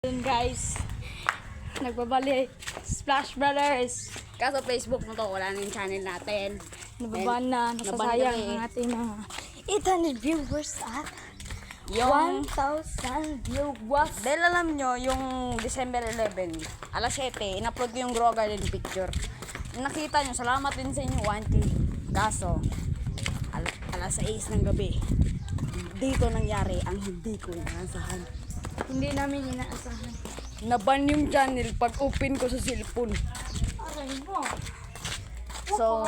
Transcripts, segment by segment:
Yun guys, nagbabali Splash Brothers. Kaso Facebook mo to, wala na yung channel natin. Nababan na, nasasayang ang ating mga 800 viewers at Yung, 1,000 viewers. dahil alam nyo, yung December 11, alas 7, in-upload ko yung Grow Garden picture. Nakita nyo, salamat din sa inyo, 1K. Kaso, alas 6 ng gabi, dito nangyari ang hindi ko inaasahan. Hindi namin inaasahan. Naban yung channel pag open ko sa cellphone. Aray mo. So,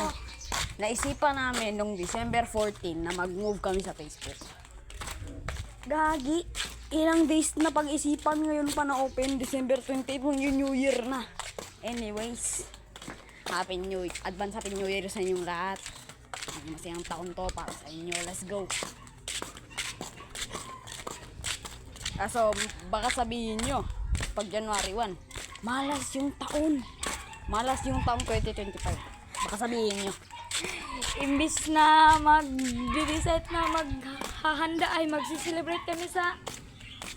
naisipan namin nung December 14 na mag-move kami sa Facebook. Gagi, ilang days na pag-isipan ngayon pa na open. December 28 yung New Year na. Anyways, Happy New Year. Advance Happy New Year sa inyong lahat. Masayang taon to para sa inyo. Let's go. Kaso, baka sabihin nyo, pag January 1, malas yung taon. Malas yung taon 2025. Baka sabihin nyo. Imbis na mag-decide na maghahanda ay magsiselebrate kami sa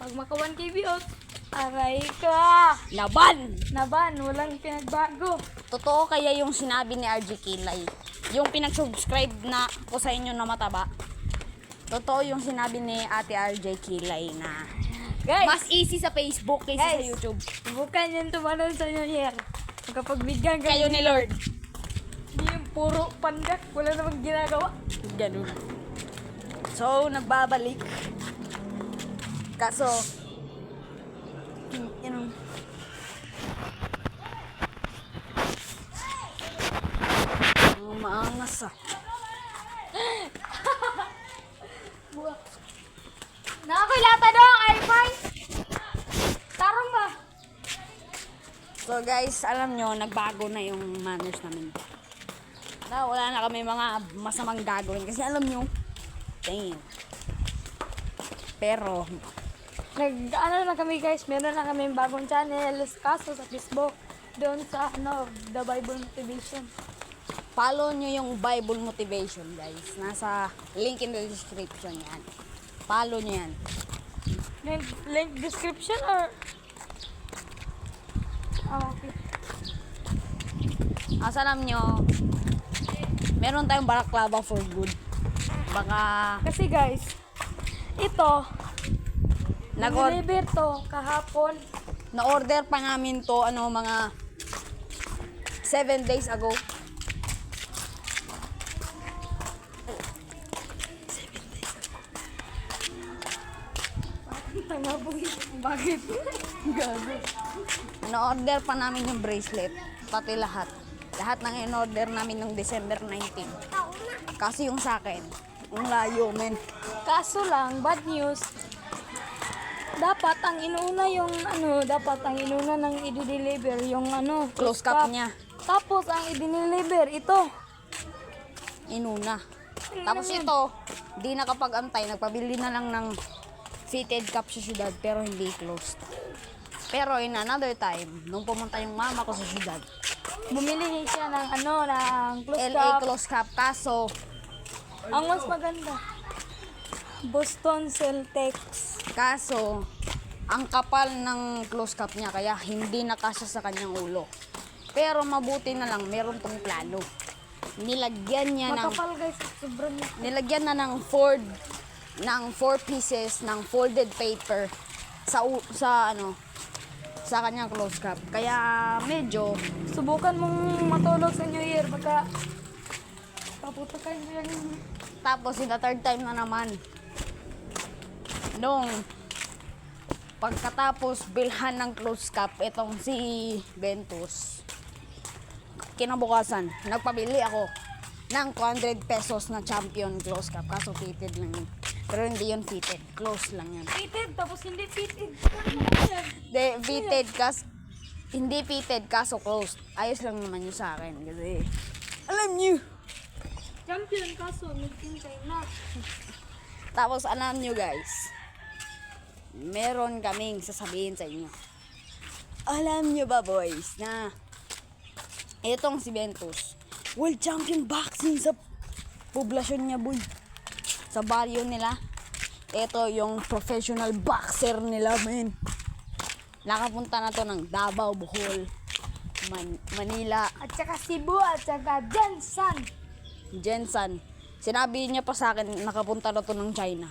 pag maka 1K views. Aray ka! Naban, walang pinagbago. Totoo kaya yung sinabi ni RJ Kilay, yung pinag-subscribe na ko sa inyo na mataba. Totoo yung sinabi ni Ate RJ Kilay na Guys, mas easy sa Facebook kaysa sa Guys. YouTube. subukan yung tumalon sa New Year. Magkapagbigyan Kayo ni Lord. Hindi yung puro pandak, wala namang ginagawa. Ganun. So, nagbabalik. Kaso, yun, maangas ah. Nakakilata dong, iPhone! Tarong ba? So guys, alam nyo, nagbago na yung manners namin. Wala na kami mga masamang gagawin kasi alam nyo, damn. Pero, Ano na kami guys, meron na kami bagong channel, kaso sa Facebook, doon sa The Bible Motivation. follow nyo yung Bible Motivation guys. Nasa link in the description yan. Follow nyo yan. Link description or... okay. As alam nyo, meron tayong balaklava for good. Baka, Kasi guys, ito, nag-order nag-deliver to kahapon. na-order pa namin to, mga 7 days ago. Bakit? Gago. Na-order pa namin yung bracelet, pati lahat. Lahat ng in-order namin ng December 19. Kasi yung sa akin, yung layo, men. Kaso lang, bad news. Dapat ang inuna ng i-deliver yung Close cup niya. Tapos ang i-deliver ito. Inuna. Tapos ito, di nakapag-antay. Nagpabili na lang ng fitted cup sa syudad, pero hindi closed. Pero in another time, nung pumunta yung mama ko sa syudad, Bumili siya ng close LA cup. close cup. Kaso, Ang mas maganda. Boston Celtics. ang kapal ng close cup niya, kaya hindi nakasya sa kanyang ulo. Pero mabuti na lang, meron tong plano. Nilagyan niya ng Makapal guys, sobrang nilagyan na ng 4 pieces ng folded paper sa kanyang close cup. Kaya medyo subukan mong matulog sa New Year baka paputakan mo yung tapos in the third time na naman nung pagkatapos bilhan ng close cup itong si Ventus, kinabukasan nagpabili ako ng 200 pesos na champion close cup, kaso fitted lang yun. Pero hindi yun fitted, close lang yun. fitted tapos hindi fitted. Hindi fitted kaso closed. Ayos lang naman yun sa akin kasi alam niyo. Champion kaso, nagtintay na. Tapos alam niyo guys, meron kaming sasabihin sa inyo. Alam niyo ba boys na itong si Ventus, world champion boxing sa poblasyon niya boy. Sa baryo nila. Ito yung professional boxer nila men. Nakapunta na to ng Davao, Bohol, Manila, At saka Cebu, at saka Jensan. Jensan. Sinabi niya pa sa akin, nakapunta na to ng China.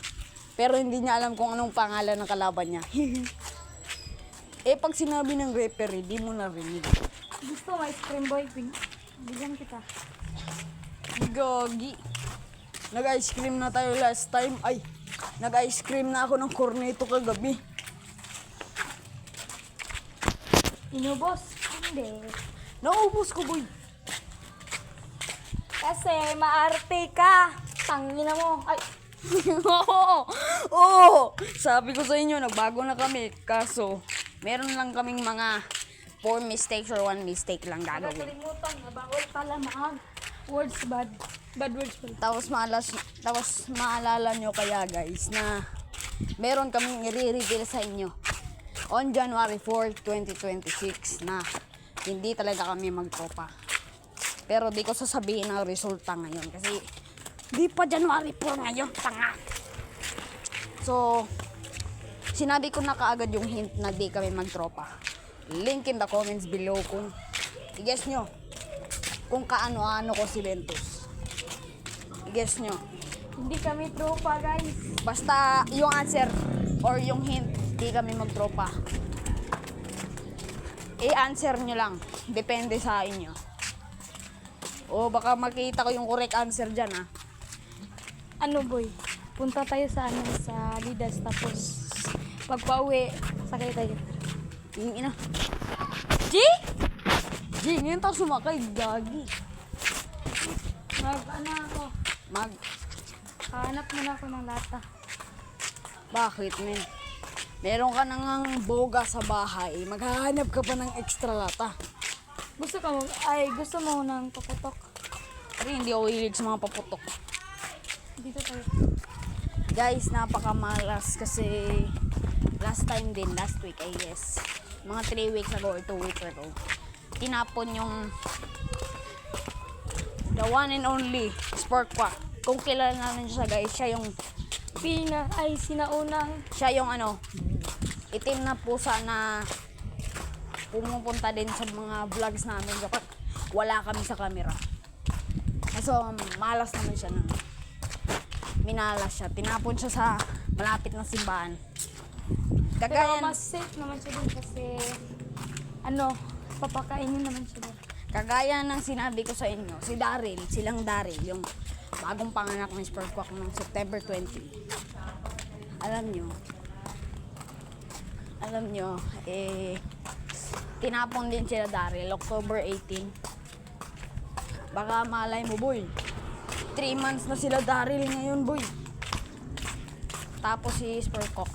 Pero hindi niya alam kung anong pangalan ng kalaban niya. Pag sinabi ng referee, di mo narinig. Gusto mo ice cream boy? Bigyan kita. Gagi. Nag-ice cream na tayo last time. Ay, nag-ice cream na ako ng corneto kagabi. Inubos? Hindi. Naubos ko, boy. Kasi maarte ka. Tangina mo. Ay, Oo. Sabi ko sa inyo, nagbago na kami. Kaso, meron lang kaming mga 4 mistakes or 1 mistake lang gagawin. nakalimutan na bawal pala words bad. Bad words pala. Tapos maalala nyo kaya guys na meron kaming i-reveal sa inyo on January 4, 2026 na hindi talaga kami magtropa. Pero di ko sasabihin ang resulta ngayon kasi di pa January 4 ngayon, tanga. So, sinabi ko na kaagad yung hint na di kami magtropa. Link in the comments below kung i-guess nyo kung kaano-ano ko si Ventus. I-guess nyo. Hindi kami tropa, guys. Basta yung answer or yung hint, di kami magtropa. I-answer nyo lang. Depende sa inyo. O baka makita ko yung correct answer dyan, ha. Ano, boy? Punta tayo sa sa Adidas, tapos pagpa-uwi, sakay tayo. Yung ina. G? G, ngayon tayo sumakay. Gagi. Ano ako? Hanap muna ako ng lata. Bakit, men? Meron ka nang boga sa bahay. Maghahanap ka pa ng extra lata. Gusto mo ng paputok? Pero hindi ako hilig sa mga paputok. Dito tayo. Guys, napakamalas kasi last week, I guess, mga 3 weeks ago or 2 weeks ago, tinapon yung the one and only Spark Quack. Kung kilala namin siya guys, siya yung Sinaunang itim na pusa na pumupunta din sa mga vlogs namin kapag wala kami sa camera. So, malas naman siya na. Minalas siya. Tinapon siya sa malapit na simbahan. Pero mas safe naman siya din kasi papakainin naman siya din. Kagaya ng sinabi ko sa inyo, silang Daryl, yung bagong panganak ng Sparkwalk noong September 20. Alam nyo, tinapon din sila Daryl, October 18. Baka malay mo, boy. 3 months na sila Daryl ngayon, boy. Tapos si Sparkwalk,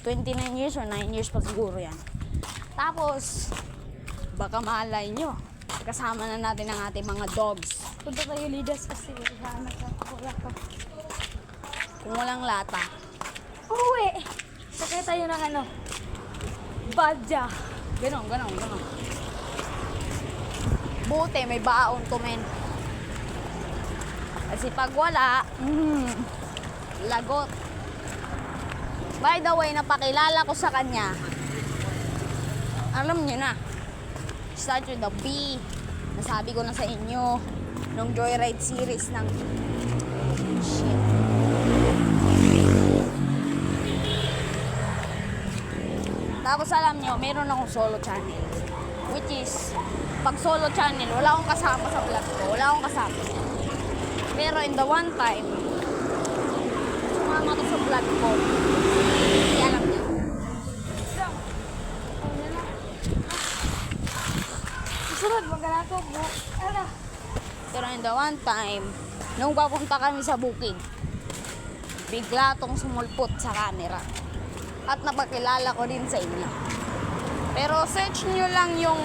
29 years or 9 years pa siguro yan. Tapos, baka malay nyo, kasama na natin ang ating mga dogs. Punta tayo Lidas kasi wala pa. Kung walang lata, Uwi! Sakay tayo ng Badja. ganon. Buti, may baon to, men. Kasi pag wala, lagot. By the way, napakilala ko sa kanya. Alam nyo na. Start with the B. Nasabi ko na sa inyo nung Joyride series ng shit. Tapos alam nyo, meron akong solo channel. Which is, pag solo channel, wala akong kasama sa vlog ko. Wala akong kasama. Pero in the one time, sumama to sa vlog ko. Hindi alam niya. Susunod, magkanato. Pero in the one time, nung papunta kami sa bukid, bigla tong sumulpot sa camera. At napakilala ko din sa inyo. Pero search nyo lang yung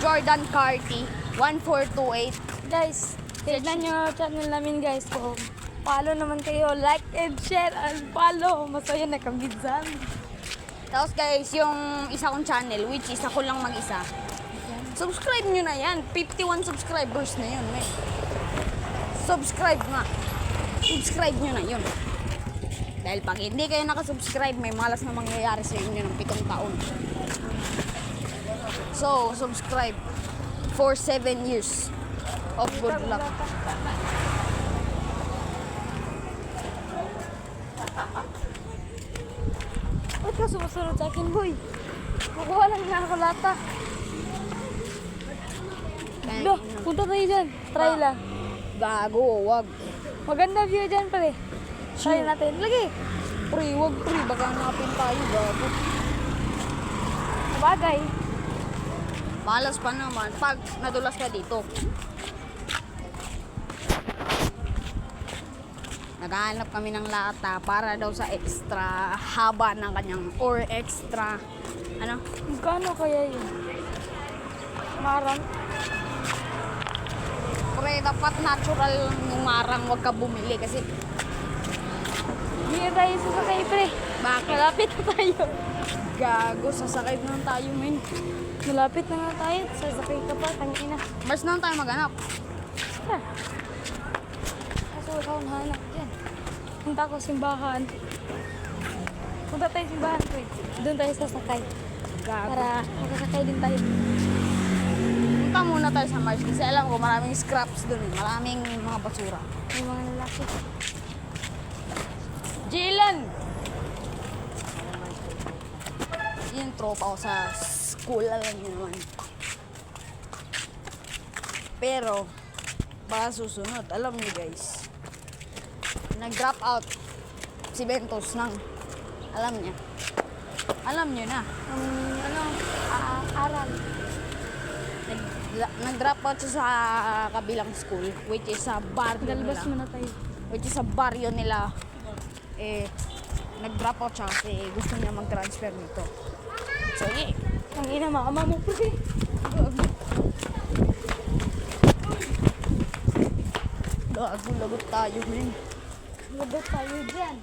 Jordan Carty 1428. Guys, tignan nyo channel namin guys. So, follow naman kayo. Like and share and follow. Masaya na kami dyan. Tapos guys, yung isa kong channel, which is ako lang mag-isa, subscribe nyo na yan. 51 subscribers na yun, men. Subscribe nga. Subscribe nyo na yun. Dahil pag hindi kayo nakasubscribe, may malas na mangyayari sa inyo ng 7 taon. So, subscribe for 7 years of good luck. Ba't ka sumusunod sa akin, boy? Kukuha lang na ako lata. Lo, punta tayo dyan. Try lang. Gago, wag. Maganda view dyan, pre. Try natin. Lagi. Pre, wag pre, baka hanapin tayo, gago. Bagay. Malas pa naman pag nadulas ka dito. Naghahanap kami ng lata para daw sa extra haba ng kanyang or extra ano? Magkano kaya yun? Marang. Pre, dapat natural yung marang, wag ka bumili kasi Hindi tayo sasakay, pre. bakit? Malapit na tayo. Gago, sasakay na lang tayo, men. Malapit na nga tayo. Sasakay ka pa, tangina. Mars na lang tayo maghanap. Tara. Kaso wala akong hanap dyan. Punta ako simbahan. Punta tayo simbahan, pre. Doon tayo sasakay. Gago. Para makasakay din tayo. Punta muna tayo sa Mars kasi alam ko maraming scraps dun, maraming mga basura. May mga lalaki. Jilan! Yung tropa ko sa school, alam niyo naman. Pero, baka susunod, alam niyo guys, nag-drop out si Bentos ng, alam niya. Alam niyo na. Aral. Nag-drop out siya sa kabilang school, which is sa barrio Galbas nila. muna tayo. Which is sa barrio nila. Nag-drop out siya kasi gusto niya mag-transfer nito. So, yeah. Ang ina, mama mo, pre. Lagot tayo, men. Lagot tayo dyan.